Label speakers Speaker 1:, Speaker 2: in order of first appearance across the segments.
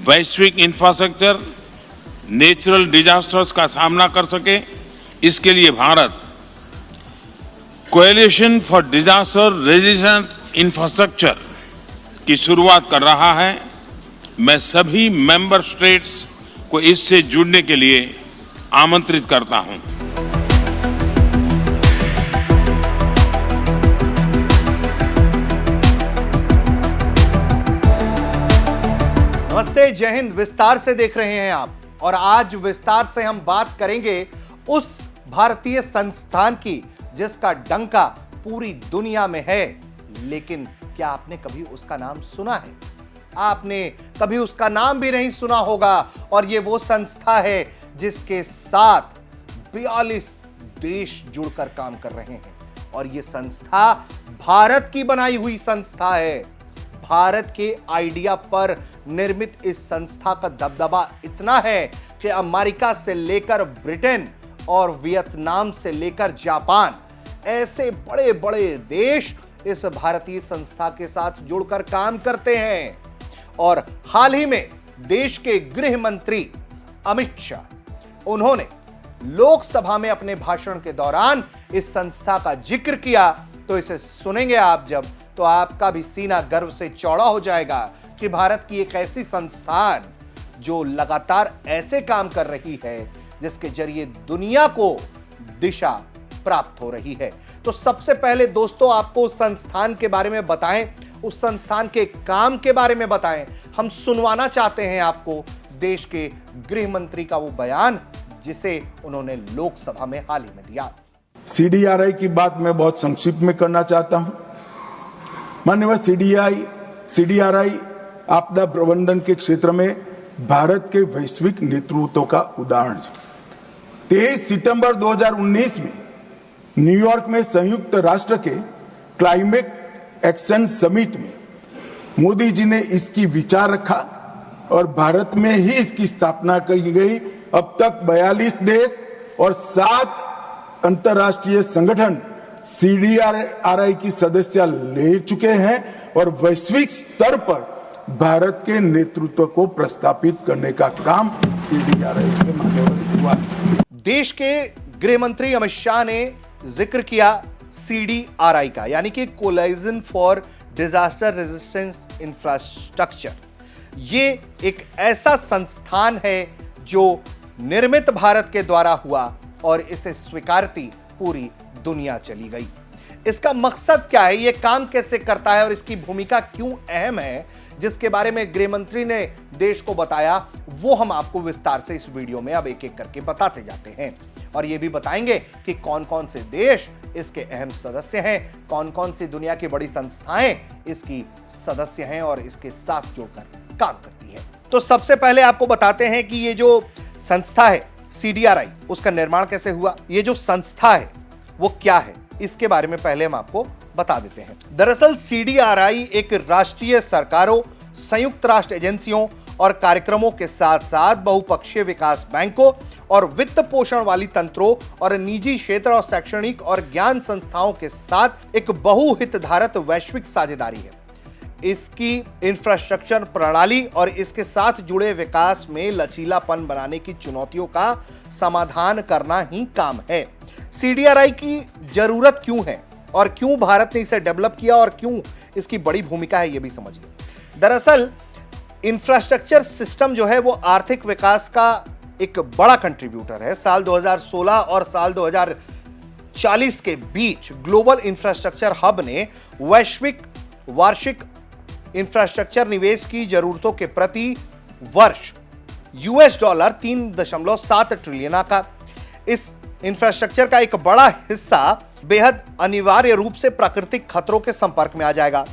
Speaker 1: वैश्विक infrastructure natural disasters का सामना कर सके, इसके लिए Bharat coalition for disaster resistant infrastructure की शुरुआत कर रहा है। मैं सभी मेंबर स्टेट्स को इससे जुड़ने के लिए आमंत्रित करता हूं।
Speaker 2: नमस्ते, जय हिंद। विस्तार से देख रहे हैं आप, और आज विस्तार से हम बात करेंगे उस भारतीय संस्थान की जिसका डंका पूरी दुनिया में है। लेकिन क्या आपने कभी उसका नाम सुना है? आपने कभी उसका नाम भी नहीं सुना होगा। और ये वो संस्था है जिसके साथ 42 देश जुड़कर काम कर रहे हैं, और ये संस्था भारत की बनाई हुई संस्था है। भारत के आइडिया पर निर्मित इस संस्था का दबदबा इतना है कि अमेरिका से लेकर ब्रिटेन और वियतनाम से लेकर जापान, ऐसे बड़े बड़े देश इस भारतीय संस्था के साथ जुड़कर काम करते हैं। और हाल ही में देश के गृह मंत्री अमित शाह, उन्होंने लोकसभा में अपने भाषण के दौरान इस संस्था का जिक्र किया। तो इसे सुनेंगे आप जब, तो आपका भी सीना गर्व से चौड़ा हो जाएगा कि भारत की एक ऐसी संस्थान जो लगातार ऐसे काम कर रही है जिसके जरिए दुनिया को दिशा प्राप्त हो रही है। तो सबसे पहले दोस्तों, आपको उस संस्थान के बारे में बताएं, उस संस्थान के काम के बारे में बताएं। हम सुनवाना चाहते हैं आपको देश के गृह मंत्री का वो बयान जिसे उन्होंने लोकसभा में हाल ही में दिया।
Speaker 3: सीडीआरआई की बात मैं बहुत संक्षिप्त में करना चाहता हूं। माननीय सीडीआरआई आपदा प्रबंधन के क्षेत्र में भारत के वैश्विक नेतृत्व का उदाहरण है। 23 सितंबर 2019 में न्यूयॉर्क में संयुक्त राष्ट्र के क्लाइमेट एक्शन समिट में मोदी जी ने इसकी विचार रखा और भारत में ही इसकी स्थापना की गई। अब तक 42 देश और 7 अंतर्राष्ट्रीय संगठन सीडीआरआई की सदस्य ले चुके हैं और वैश्विक स्तर पर भारत के नेतृत्व को प्रस्थापित करने का काम सीडीआरआई के माध्यम से हुआ।
Speaker 2: देश के गृह मंत्री अमित शाह ने जिक्र किया सीडीआरआई का, यानी कि collision for disaster resistance infrastructure. ये एक ऐसा संस्थान है जो निर्मित भारत के द्वारा हुआ और इसे स्वीकारती पूरी दुनिया चली गई। इसका मकसद क्या है, यह काम कैसे करता है और इसकी भूमिका क्यों अहम है, जिसके बारे में गृह मंत्री ने देश को बताया, वो हम आपको विस्तार से इस वीडियो में अब एक एक करके बताते जाते हैं। और ये भी बताएंगे कि कौन कौन से देश इसके अहम सदस्य हैं, कौन कौन सी दुनिया की बड़ी संस्थाएं इसकी सदस्य हैं और इसके साथ जुड़कर काम करती है। तो सबसे पहले आपको बताते हैं कि ये जो संस्था है सीडीआरआई, उसका निर्माण कैसे हुआ। ये जो संस्था है वो क्या है, इसके बारे में पहले हम आपको बता देते हैं। दरअसल सीडीआरआई एक राष्ट्रीय सरकारों, संयुक्त राष्ट्र एजेंसियों और कार्यक्रमों के साथ साथ बहुपक्षीय विकास बैंकों और वित्त पोषण वाली तंत्रों और निजी क्षेत्र और शैक्षणिक और ज्ञान संस्थाओं के साथ एक बहुहितधारक वैश्विक साझेदारी है। इसकी इंफ्रास्ट्रक्चर प्रणाली और इसके साथ जुड़े विकास में लचीलापन बनाने की चुनौतियों का समाधान करना ही काम है। सीडीआरआई की जरूरत क्यों है और क्यों भारत ने इसे डेवलप किया और क्यों इसकी बड़ी भूमिका है, यह भी समझिए। दरअसल इंफ्रास्ट्रक्चर सिस्टम जो है वो आर्थिक विकास का एक बड़ा कंट्रीब्यूटर है। साल 2016 और साल 2040 के बीच ग्लोबल इंफ्रास्ट्रक्चर हब ने वार्षिक इंफ्रास्ट्रक्चर निवेश की जरूरतों के प्रति वर्ष $3.7 ट्रिलियन का। इस इंफ्रास्ट्रक्चर का एक बड़ा हिस्सा बेहद अनिवार्य रूप से प्राकृतिक खतरों के संपर्क में आ जाएगा।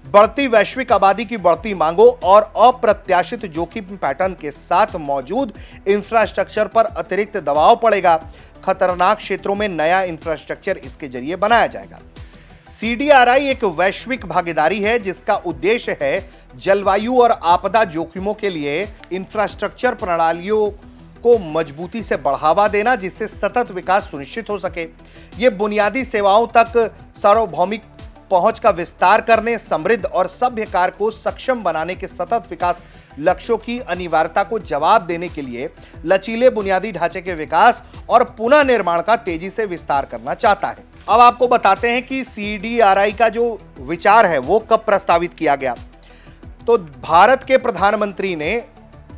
Speaker 2: बढ़ती वैश्विक आबादी की बढ़ती मांगों और अप्रत्याशित जोखिम पैटर्न के साथ मौजूद इंफ्रास्ट्रक्चर पर अतिरिक्त दबाव पड़ेगा। खतरनाक क्षेत्रों में नया इंफ्रास्ट्रक्चर इसके जरिए बनाया जाएगा। सीडीआरआई एक वैश्विक भागीदारी है जिसका उद्देश्य है जलवायु और आपदा जोखिमों के लिए इंफ्रास्ट्रक्चर प्रणालियों को मजबूती से बढ़ावा देना, जिससे सतत विकास सुनिश्चित हो सके। ये बुनियादी सेवाओं तक सार्वभौमिक पहुंच का विस्तार करने, समृद्ध और सभ्य कार्य को सक्षम बनाने के सतत विकास लक्ष्यों की अनिवार्यता को जवाब देने के लिए लचीले बुनियादी ढांचे के विकास और पुनः निर्माण का तेजी से विस्तार करना चाहता है। अब आपको बताते हैं कि CDRI का जो विचार है वो कब प्रस्तावित किया गया। तो भारत के प्रधानमंत्री ने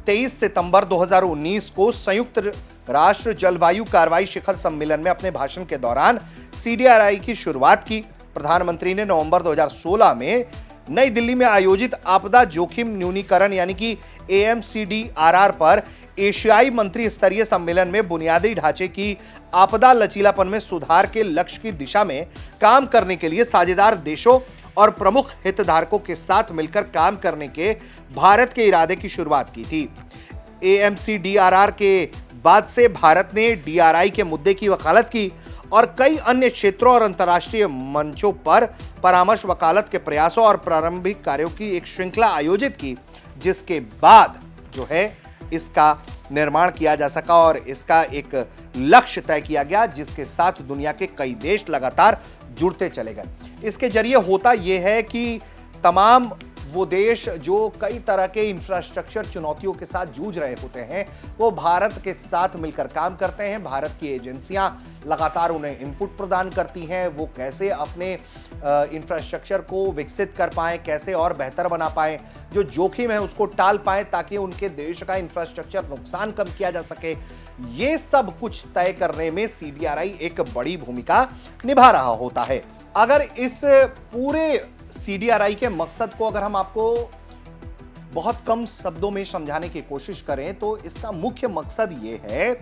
Speaker 2: 23 सितंबर 2019 को संयुक्त राष्ट्र जलवायु कार्रवाई शिखर सम्मेलन में अपने भाषण के दौरान CDRI की शुरुआत की। प्रधानमंत्री ने नवंबर 2016 में नई दिल्ली में आयोजित आपदा जोखिम न्यूनीकरण यानी कि AMCDRR पर एशियाई मंत्री स्तरीय सम्मेलन में बुनियादी ढांचे की आपदा लचीलापन में सुधार के लक्ष्य की दिशा में काम करने के लिए साझेदार देशों और प्रमुख हितधारकों के साथ मिलकर काम करने के भारत के इरादे की शुरुआत की थी। AMCDRR के बाद से भारत ने DRI के मुद्दे की वकालत की और कई अन्य क्षेत्रों और अंतर्राष्ट्रीय मंचों पर परामर्श वकालत के प्रयासों और प्रारंभिक कार्यों की एक श्रृंखला आयोजित की, जिसके बाद जो है इसका निर्माण किया जा सका और इसका एक लक्ष्य तय किया गया, जिसके साथ दुनिया के कई देश लगातार जुड़ते चले गए। इसके जरिए होता यह है कि तमाम वो देश जो कई तरह के इंफ्रास्ट्रक्चर चुनौतियों के साथ जूझ रहे होते हैं, वो भारत के साथ मिलकर काम करते हैं। भारत की एजेंसियां लगातार उन्हें इनपुट प्रदान करती हैं, वो कैसे अपने इंफ्रास्ट्रक्चर को विकसित कर पाएं, कैसे और बेहतर बना पाएं, जो जोखिम है उसको टाल पाएं ताकि उनके देश का इंफ्रास्ट्रक्चर नुकसान कम किया जा सके। ये सब कुछ तय करने में CDRI एक बड़ी भूमिका निभा रहा होता है। अगर इस पूरे CDRI के मकसद को अगर हम आपको बहुत कम शब्दों में समझाने की कोशिश करें तो इसका मुख्य मकसद ये है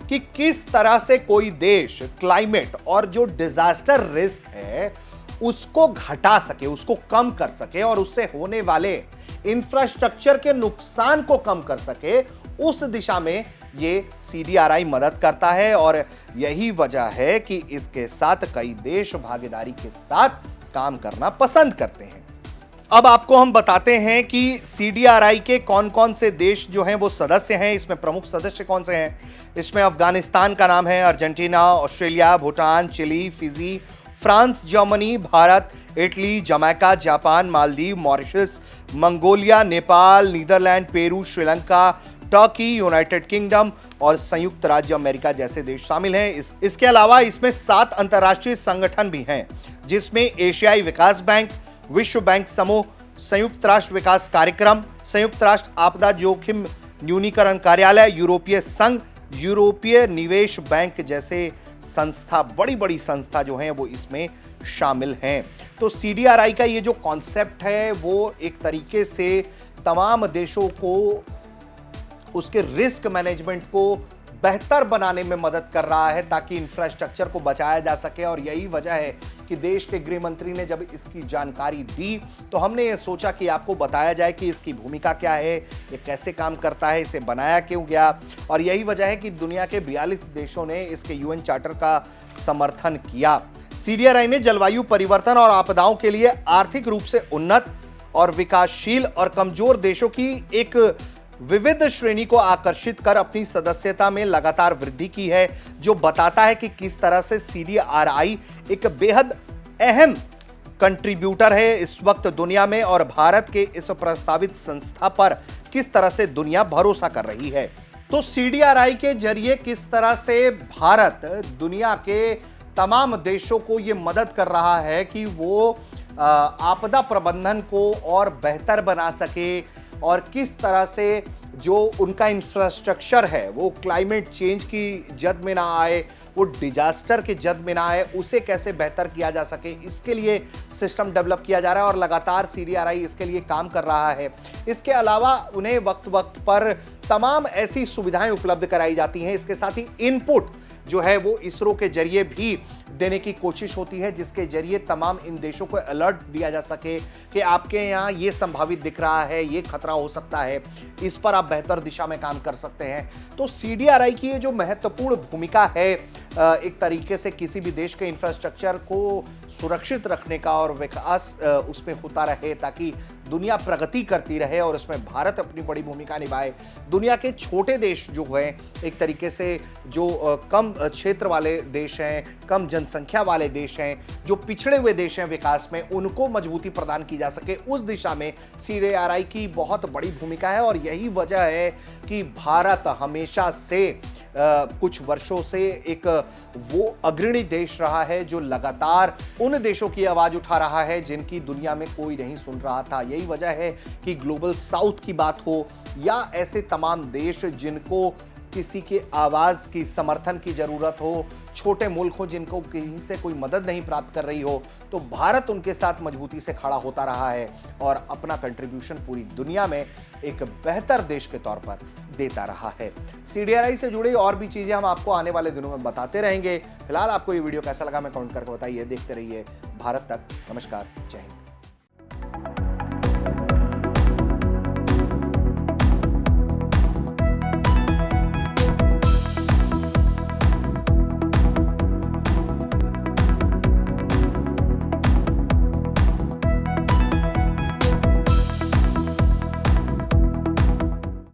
Speaker 2: कि किस तरह से कोई देश क्लाइमेट और जो डिजास्टर रिस्क है उसको घटा सके, उसको कम कर सके और उससे होने वाले इंफ्रास्ट्रक्चर के नुकसान को कम कर सके, उस दिशा में ये CDRI मदद करता है। और यही वजह है कि इसके साथ कई देश भागीदारी के साथ काम करना पसंद करते हैं। अब आपको हम बताते हैं कि CDRI के कौन कौन से देश जो हैं वो सदस्य हैं। इसमें प्रमुख सदस्य कौन से हैं? इसमें अफगानिस्तान का नाम है, Argentina, Australia, Bhutan, Chile, Fiji, France, Germany, Bharat, Italy, Jamaica, Japan, Maldives, Mauritius, Mongolia, Nepal, Netherland, Peru, Sri Lanka, Turkey, United Kingdom और संयुक्त राज्य अमेरिका जैसे देश शामिल हैं। इसके अलावा इसमें 7 अंतर्राष्ट्रीय संगठन भी हैं, जिसमें एशियाई विकास बैंक, विश्व बैंक समूह, संयुक्त राष्ट्र विकास कार्यक्रम, संयुक्त राष्ट्र आपदा जोखिम न्यूनीकरण कार्यालय, यूरोपीय संघ, यूरोपीय निवेश बैंक जैसे संस्था, बड़ी बड़ी संस्था जो हैं वो इसमें शामिल हैं। तो CDRI का ये जो कॉन्सेप्ट है वो एक तरीके से तमाम देशों को उसके रिस्क मैनेजमेंट को बेहतर बनाने में मदद कर रहा है ताकि इंफ्रास्ट्रक्चर को बचाया जा सके। और यही वजह है कि देश के गृह मंत्री ने जब इसकी जानकारी दी तो हमने ये सोचा कि आपको बताया जाए कि इसकी भूमिका क्या है, ये कैसे काम करता है, इसे बनाया क्यों गया। और यही वजह है कि दुनिया के 42 देशों ने इसके UN चार्टर का समर्थन किया। CDRI ने जलवायु परिवर्तन और आपदाओं के लिए आर्थिक रूप से उन्नत और विकासशील और कमजोर देशों की एक विविध श्रेणी को आकर्षित कर अपनी सदस्यता में लगातार वृद्धि की है, जो बताता है कि किस तरह से CDRI एक बेहद अहम कंट्रीब्यूटर है इस वक्त दुनिया में और भारत के इस प्रस्तावित संस्था पर किस तरह से दुनिया भरोसा कर रही है। तो CDRI के जरिए किस तरह से भारत दुनिया के तमाम देशों को ये मदद कर रहा है कि वो आपदा प्रबंधन को और बेहतर बना सके और किस तरह से जो उनका इंफ्रास्ट्रक्चर है वो क्लाइमेट चेंज की जद में ना आए, वो डिजास्टर की जद में ना आए, उसे कैसे बेहतर किया जा सके, इसके लिए सिस्टम डेवलप किया जा रहा है और लगातार CDRI इसके लिए काम कर रहा है। इसके अलावा उन्हें वक्त वक्त पर तमाम ऐसी सुविधाएं उपलब्ध कराई जाती हैं। इसके साथ ही इनपुट जो है वो इसरो के जरिए भी देने की कोशिश होती है, जिसके जरिए तमाम इन देशों को अलर्ट दिया जा सके कि आपके यहाँ ये संभावित दिख रहा है, ये खतरा हो सकता है, इस पर आप बेहतर दिशा में काम कर सकते हैं। तो CDRI की ये जो महत्वपूर्ण भूमिका है एक तरीके से किसी भी देश के इंफ्रास्ट्रक्चर को सुरक्षित रखने का और विकास उसमें होता रहे ताकि दुनिया प्रगति करती रहे और उसमें भारत अपनी बड़ी भूमिका निभाए। दुनिया के छोटे देश जो हैं एक तरीके से जो कम क्षेत्र वाले देश हैं, कम जनसंख्या वाले देश हैं, जो पिछड़े हुए देश हैं विकास में, उनको मजबूती प्रदान की जा सके, उस दिशा में CDRI की बहुत बड़ी भूमिका है। और यही वजह है कि भारत हमेशा से कुछ वर्षों से एक वो अग्रणी देश रहा है जो लगातार उन देशों की आवाज उठा रहा है जिनकी दुनिया में कोई नहीं सुन रहा था। यही वजह है कि ग्लोबल साउथ की बात हो या ऐसे तमाम देश जिनको किसी के आवाज की समर्थन की जरूरत हो, छोटे मुल्क हो जिनको कहीं से कोई मदद नहीं प्राप्त कर रही हो, तो भारत उनके साथ मजबूती से खड़ा होता रहा है और अपना कंट्रीब्यूशन पूरी दुनिया में एक बेहतर देश के तौर पर देता रहा है। CDRI से जुड़ी और भी चीजें हम आपको आने वाले दिनों में बताते रहेंगे। फिलहाल आपको ये वीडियो कैसा लगा मैं कमेंट करके बताइए। देखते रहिए भारत तक। नमस्कार, जय हिंद।